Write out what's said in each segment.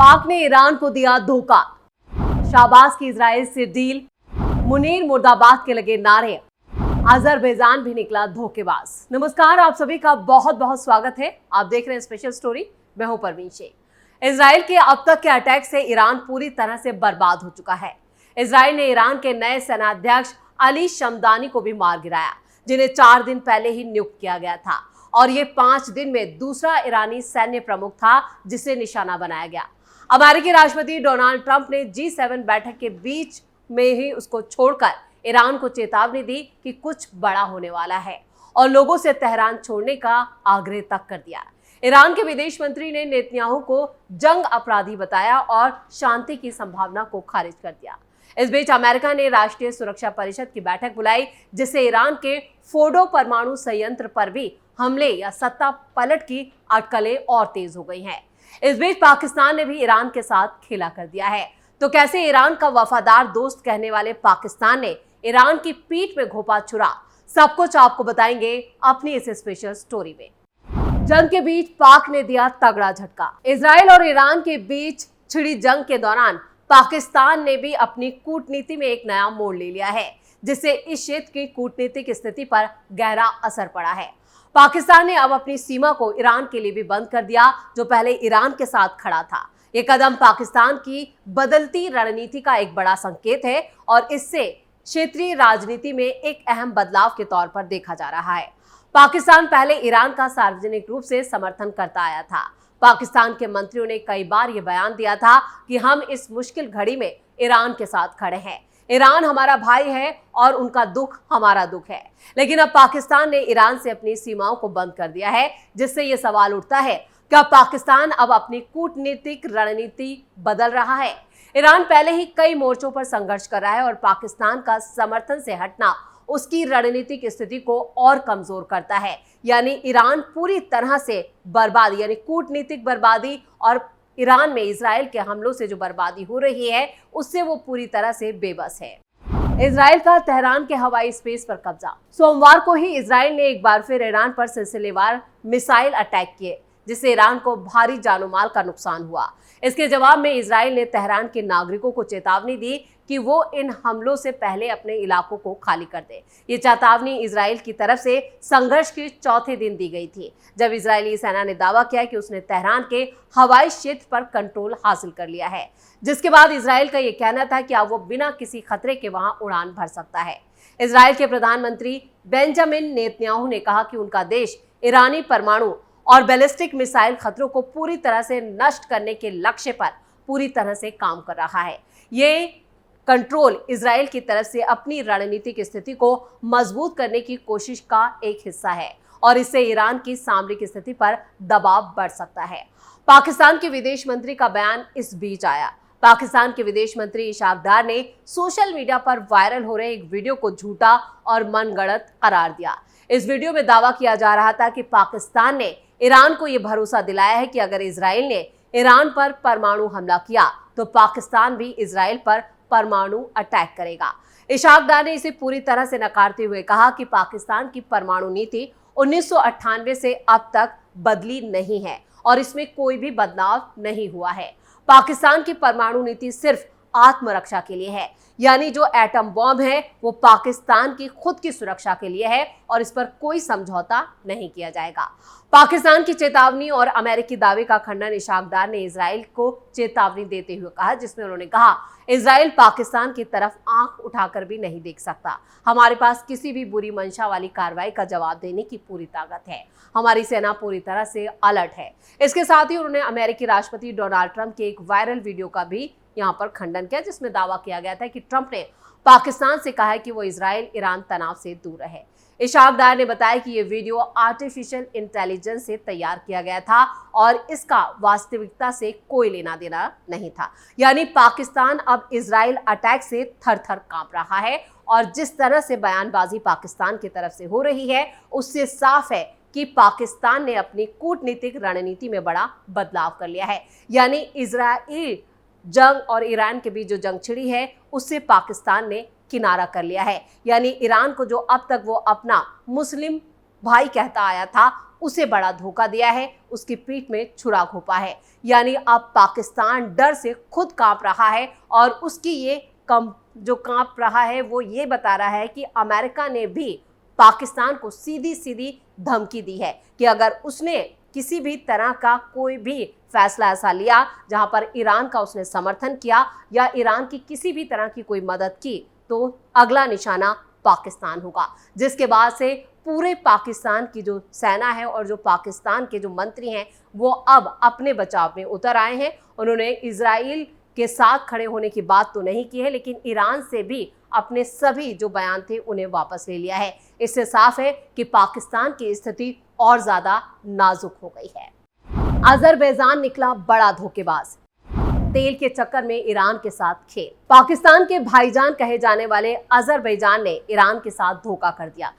पाक ने ईरान को दिया धोखा, शाहबाज की इजराइल से डील, मुनीर मुर्दाबाद के लगे नारे, अजरबैजान भी निकला धोखेबाज। नमस्कार, आप सभी का बहुत बहुत स्वागत है। आप देख रहे हैं स्पेशल स्टोरी। मैं हूं परवीन शेख। इजराइल के अब तक के अटैक से ईरान पूरी तरह से बर्बाद हो चुका है। इजराइल ने ईरान के नए सेनाध्यक्ष अली शमदानी को भी मार गिराया, जिन्हें 4 दिन पहले ही नियुक्त किया गया था, और ये 5 दिन में दूसरा ईरानी सैन्य प्रमुख था जिसे निशाना बनाया गया। अमेरिकी राष्ट्रपति डोनाल्ड ट्रंप ने G7 बैठक के बीच में ही उसको छोड़कर ईरान को चेतावनी दी कि कुछ बड़ा होने वाला है, और लोगों से तेहरान छोड़ने का आग्रह तक कर दिया। ईरान के विदेश मंत्री ने नेतन्याहू को जंग अपराधी बताया और शांति की संभावना को खारिज कर दिया। इस बीच अमेरिका ने राष्ट्रीय सुरक्षा परिषद की बैठक बुलाई, जिससे ईरान के फोर्डो परमाणु संयंत्र पर भी हमले या सत्ता पलट की अटकलें और तेज हो गई हैं। इस बीच पाकिस्तान ने भी ईरान के साथ खेला कर दिया है। तो कैसे ईरान का वफादार दोस्त कहने वाले पाकिस्तान ने ईरान की पीठ में घोंपा छुरा, सब कुछ आपको बताएंगे अपनी इस स्पेशल स्टोरी में। जंग के बीच पाक ने दिया तगड़ा झटका। इजराइल और ईरान के बीच छिड़ी जंग के दौरान पाकिस्तान ने भी अपनी कूटनीति में एक नया मोड़ ले लिया है, जिससे इस क्षेत्र की कूटनीतिक स्थिति पर गहरा असर पड़ा है। पाकिस्तान ने अब अपनी सीमा को ईरान के लिए भी बंद कर दिया, जो पहले ईरान के साथ खड़ा था। ये कदम पाकिस्तान की बदलती रणनीति का एक बड़ा संकेत है, और इससे क्षेत्रीय राजनीति में एक अहम बदलाव के तौर पर देखा जा रहा है। पाकिस्तान पहले ईरान का सार्वजनिक रूप से समर्थन करता आया था। पाकिस्तान के मंत्रियों ने कई बार ये बयान दिया था कि हम इस मुश्किल घड़ी में ईरान के साथ खड़े हैं। ईरान हमारा भाई है और उनका दुख हमारा दुख है। लेकिन अब पाकिस्तान ने ईरान से अपनी सीमाओं को बंद कर दिया है, जिससे ये सवाल उठता है कि पाकिस्तान अब अपनी कूटनीतिक रणनीति बदल रहा है। ईरान पहले ही कई मोर्चों पर संघर्ष कर रहा है, और पाकिस्तान का समर्थन से हटना उसकी रणनीतिक स्थिति को और कमजोर करता है। यानी ईरान पूरी तरह से बर्बादी, यानी कूटनीतिक बर्बादी, और ईरान में इजराइल के हमलों से जो बर्बादी हो रही है, उससे वो पूरी तरह से बेबस है। इजराइल का तेहरान के हवाई स्पेस पर कब्जा। सोमवार को ही इजराइल ने एक बार फिर ईरान पर सिलसिलेवार मिसाइल अटैक किए, जिससे ईरान को भारी जानो माल का नुकसान हुआ। इसके जवाब में इजराइल ने तेहरान के नागरिकों को चेतावनी दी कि वो इन हमलों से पहले अपने इलाकों को खाली कर दे। ये चेतावनी इजराइल की तरफ से संघर्ष के चौथे दिन दी गई थी, जब इजरायली सेना ने दावा किया कि उसने तेहरान के हवाई क्षेत्र पर कंट्रोल हासिल कर लिया है, जिसके बाद इजराइल का ये कहना था कि अब वो बिना किसी खतरे के वहां उड़ान भर सकता है। इजराइल के प्रधानमंत्री बेंजामिन नेतन्याहू ने कहा कि उनका देश ईरानी परमाणु और बैलिस्टिक मिसाइल खतरों को पूरी तरह से नष्ट करने के लक्ष्य पर पूरी तरह से काम कर रहा है। ये कंट्रोल इजराइल की तरफ से अपनी रणनीतिक स्थिति को मजबूत करने की कोशिश का एक हिस्सा है, और इससे ईरान की सामरिक स्थिति पर दबाव बढ़ सकता है। पाकिस्तान के विदेश मंत्री का बयान इस बीच आया। पाकिस्तान के विदेश मंत्री इशाक डार ने सोशल मीडिया पर वायरल हो रहे एक वीडियो को झूठा और मनगढ़ंत करार दिया। इस वीडियो में दावा किया जा रहा था कि पाकिस्तान ने ईरान को यह भरोसा दिलाया है कि अगर इजराइल ने ईरान पर परमाणु हमला किया तो पाकिस्तान भी इजराइल पर परमाणु अटैक करेगा। इशाक डार ने इसे पूरी तरह से नकारते हुए कहा कि पाकिस्तान की परमाणु नीति 1998 से अब तक बदली नहीं है, और इसमें कोई भी बदलाव नहीं हुआ है। पाकिस्तान की परमाणु नीति सिर्फ आत्मरक्षा के लिए है, यानी जो एटम बॉम्ब है वो पाकिस्तान की खुद की सुरक्षा के लिए है, और इस पर कोई समझौता नहीं किया जाएगा। पाकिस्तान की चेतावनी और अमेरिकी दावे का खंडन इशाक डार ने इजराइल को चेतावनी देते हुए कहा, जिसमें उन्होंने कहा, इजराइल पाकिस्तान की तरफ आंख उठाकर भी नहीं देख सकता। हमारे पास किसी भी बुरी मंशा वाली कार्रवाई का जवाब देने की पूरी ताकत है। हमारी सेना पूरी तरह से अलर्ट है। इसके साथ ही उन्होंने अमेरिकी राष्ट्रपति डोनाल्ड ट्रंप के एक वायरल वीडियो का भी यहां पर खंडन किया, जिसमें दावा किया गया था कि ट्रंप ने पाकिस्तान से कहा है कि वो इजराइल ईरान तनाव से दूर रहे। इशाक डार ने बताया कि ये वीडियो आर्टिफिशियल इंटेलिजेंस से तैयार किया गया था, और इसका वास्तविकता से कोई लेना देना नहीं था। यानी पाकिस्तान अब इजराइल अटैक से थर थर कांप रहा है, और जिस तरह से बयानबाजी पाकिस्तान की तरफ से हो रही है, उससे साफ है कि पाकिस्तान ने अपनी कूटनीतिक रणनीति में बड़ा बदलाव कर लिया है। यानी इजराइल जंग और ईरान के बीच जो जंग छिड़ी है, उससे पाकिस्तान ने किनारा कर लिया है। यानी ईरान को जो अब तक वो अपना मुस्लिम भाई कहता आया था उसे बड़ा धोखा दिया है, उसकी पीठ में छुरा घोंपा है। यानी अब पाकिस्तान डर से खुद कांप रहा है और उसकी ये जो कांप रहा है वो ये बता रहा है कि अमेरिका ने भी पाकिस्तान को सीधी सीधी धमकी दी है कि अगर उसने किसी भी तरह का कोई भी फैसला ऐसा लिया जहां पर ईरान का उसने समर्थन किया या ईरान की किसी भी तरह की कोई मदद की तो अगला निशाना पाकिस्तान होगा। जिसके बाद से पूरे पाकिस्तान की जो सेना है और जो पाकिस्तान के जो मंत्री हैं वो अब अपने बचाव में उतर आए हैं। उन्होंने इजराइल के साथ खड़े होने की बात तो नहीं की है, लेकिन ईरान से भी अपने सभी जो बयान थे उन्हें वापस ले लिया है। इससे साफ है कि पाकिस्तान की स्थिति और ज्यादा नाजुक हो गई है। अजरबैजान निकला बड़ा धोखेबाज, तेल के चक्कर में ईरान के साथ खेल। पाकिस्तान के भाईजान कहे जाने वाले अजरबैजान ने ईरान के साथ धोखा कर दिया।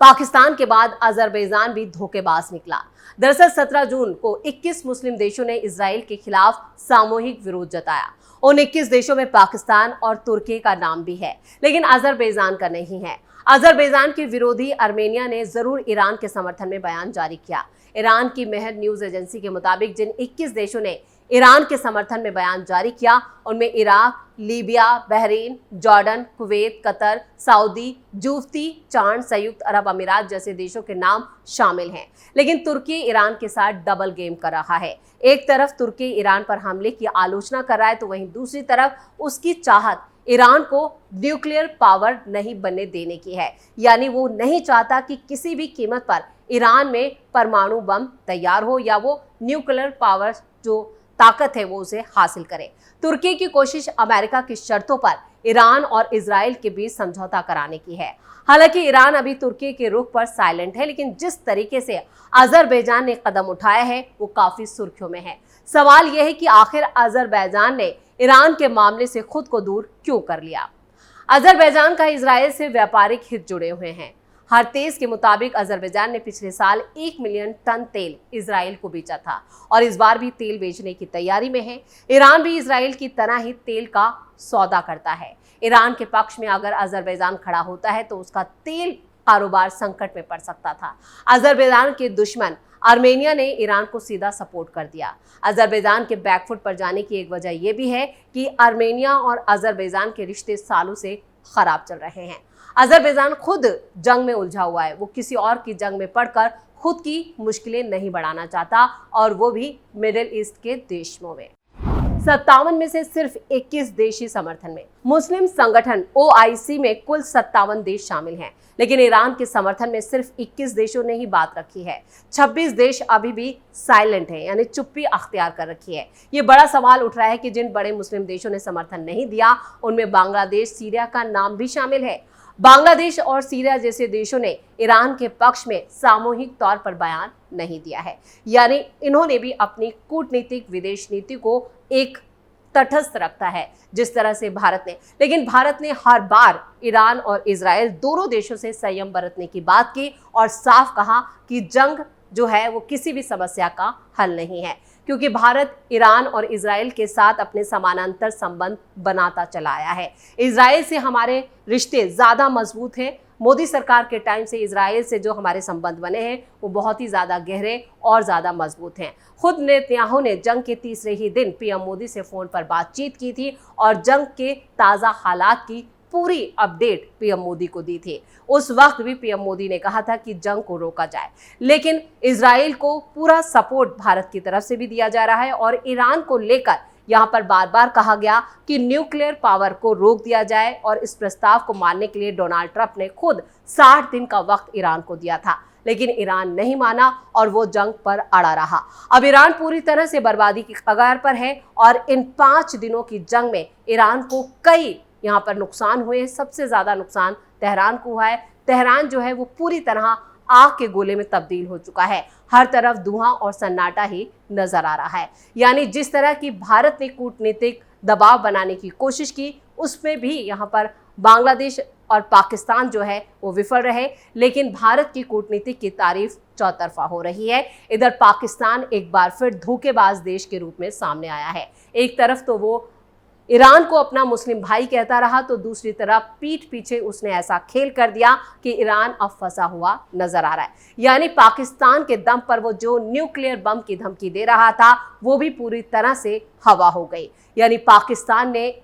पाकिस्तान के बाद अजरबैजान भी धोखेबाज निकला। दरअसल 17 जून को 21 मुस्लिम देशों ने इजराइल के खिलाफ सामूहिक विरोध जताया। उन 21 देशों में पाकिस्तान और तुर्की का नाम भी है, लेकिन अजरबैजान का नहीं है। अजरबैजान के विरोधी आर्मेनिया ने जरूर ईरान के समर्थन में बयान जारी किया। ईरान की मेहर न्यूज एजेंसी के मुताबिक जिन 21 देशों ने ईरान के समर्थन में बयान जारी किया उनमें Iraq, Libya, Bahrain, Jordan, Kuwait, Qatar, Saudi, Djibouti, Chad, संयुक्त अरब अमीरात जैसे देशों के नाम शामिल हैं। लेकिन तुर्की ईरान के साथ डबल गेम कर रहा है। एक तरफ तुर्की ईरान पर हमले की आलोचना कर रहा है तो वहीं दूसरी तरफ उसकी चाहत ईरान को न्यूक्लियर पावर नहीं बनने देने की है। यानी वो नहीं चाहता कि किसी भी कीमत पर ईरान में परमाणु बम तैयार हो या वो न्यूक्लियर पावर जो ताकत है वो उसे हासिल करे। तुर्की की कोशिश अमेरिका की शर्तों पर ईरान और इजराइल के बीच समझौता कराने की है। हालांकि ईरान अभी तुर्की के रुख पर साइलेंट है, लेकिन जिस तरीके से अजरबैजान ने कदम उठाया है वो काफी सुर्खियों में है। सवाल यह है कि आखिर अजरबैजान ने ईरान के मामले से खुद को दूर क्यों कर लिया। अजरबैजान का इजराइल से व्यापारिक हित जुड़े हुए हैं। हरतेज के मुताबिक अजरबैजान ने पिछले साल 1 मिलियन टन तेल इजराइल को बेचा था और इस बार भी तेल बेचने की तैयारी में है। ईरान भी इजराइल की तरह ही तेल का सौदा करता है। ईरान के पक्ष में अगर अजरबैजान खड़ा होता है तो उसका तेल कारोबार संकट में पड़ सकता था। अजरबैजान के दुश्मन आर्मेनिया ने ईरान को सीधा सपोर्ट कर दिया। अजरबैजान के बैकफुट पर जाने की एक वजह यह भी है कि आर्मेनिया और अजरबैजान के रिश्ते सालों से खराब चल रहे हैं। अजरबैजान खुद जंग में उलझा हुआ है। वो किसी और की जंग में पड़कर खुद की मुश्किलें नहीं बढ़ाना चाहता और वो भी मिडिल ईस्ट के देशों में। 57 में से सिर्फ 21 देशी समर्थन में। मुस्लिम संगठन OIC में कुल 57 देश शामिल हैं, लेकिन ईरान के समर्थन में सिर्फ 21 देशों ने ही बात रखी है। 26 देश अभी भी साइलेंट हैं, यानी चुप्पी अख्तियार कर रखी है। ये बड़ा सवाल उठ रहा है कि जिन बड़े मुस्लिम देशों ने समर्थन नहीं दिया उनमें बांग्लादेश, सीरिया का नाम भी शामिल है। बांग्लादेश और सीरिया जैसे देशों ने ईरान के पक्ष में सामूहिक तौर पर बयान नहीं दिया है, यानी इन्होंने भी अपनी कूटनीतिक विदेश नीति को एक तटस्थ रखता है जिस तरह से भारत ने। लेकिन भारत ने हर बार ईरान और इजराइल दोनों देशों से संयम बरतने की बात की और साफ कहा कि जंग जो है वो किसी भी समस्या का हल नहीं है, क्योंकि भारत ईरान और इजराइल के साथ अपने समानांतर संबंध बनाता चला आया है। इजराइल से हमारे रिश्ते ज़्यादा मजबूत हैं। मोदी सरकार के टाइम से इजराइल से जो हमारे संबंध बने हैं वो बहुत ही ज़्यादा गहरे और ज़्यादा मजबूत हैं। खुद नेतन्याहू ने जंग के तीसरे ही दिन पीएम मोदी से फ़ोन पर बातचीत की थी और जंग के ताज़ा हालात की पूरी अपडेट पीएम मोदी को दी थी। उस वक्त भी पीएम मोदी ने कहा था कि जंग को रोका जाए, लेकिन इजराइल को पूरा सपोर्ट भारत की तरफ से भी दिया जा रहा है और ईरान को लेकर यहाँ पर बार बार कहा गया कि न्यूक्लियर पावर को रोक दिया जाए और इस प्रस्ताव को मानने के लिए डोनाल्ड ट्रंप ने खुद 60 दिन का वक्त ईरान को दिया था, लेकिन ईरान नहीं माना और वो जंग पर अड़ा रहा। अब ईरान पूरी तरह से बर्बादी की कगार पर है और इन 5 दिनों की जंग में ईरान को कई यहाँ पर नुकसान हुए हैं। सबसे ज़्यादा नुकसान तेहरान को हुआ है। तेहरान जो है वो पूरी तरह आग के गोले में तब्दील हो चुका है। हर तरफ धुआं और सन्नाटा ही नजर आ रहा है। यानी जिस तरह की भारत ने कूटनीतिक दबाव बनाने की कोशिश की उसमें भी यहाँ पर बांग्लादेश और पाकिस्तान जो है वो विफल रहे, लेकिन भारत की कूटनीति की तारीफ चौतरफा हो रही है। इधर पाकिस्तान एक बार फिर धोखेबाज देश के रूप में सामने आया है। एक तरफ तो वो ईरान को अपना मुस्लिम भाई कहता रहा तो दूसरी तरफ पीठ पीछे उसने ऐसा खेल कर दिया कि ईरान अब फंसा हुआ नजर आ रहा है। यानी पाकिस्तान के दम पर वो जो न्यूक्लियर बम की धमकी दे रहा था वो भी पूरी तरह से हवा हो गई। यानी पाकिस्तान ने,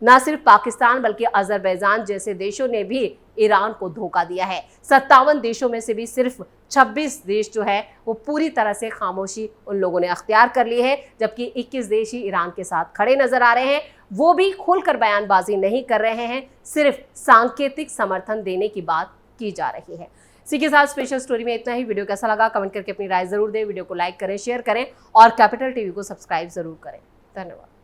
न सिर्फ पाकिस्तान बल्कि अजरबैजान जैसे देशों ने भी ईरान को धोखा दिया है। 57 देशों में से भी सिर्फ 26 देश जो है वो पूरी तरह से खामोशी उन लोगों ने अख्तियार कर ली है, जबकि 21 देश ही ईरान के साथ खड़े नजर आ रहे हैं। वो भी खुलकर बयानबाजी नहीं कर रहे हैं, सिर्फ सांकेतिक समर्थन देने की बात की जा रही है। इसी के साथ स्पेशल स्टोरी में इतना ही। वीडियो कैसा लगा कमेंट करके अपनी राय जरूर दें। वीडियो को लाइक करें, शेयर करें और कैपिटल टीवी को सब्सक्राइब जरूर करें। धन्यवाद।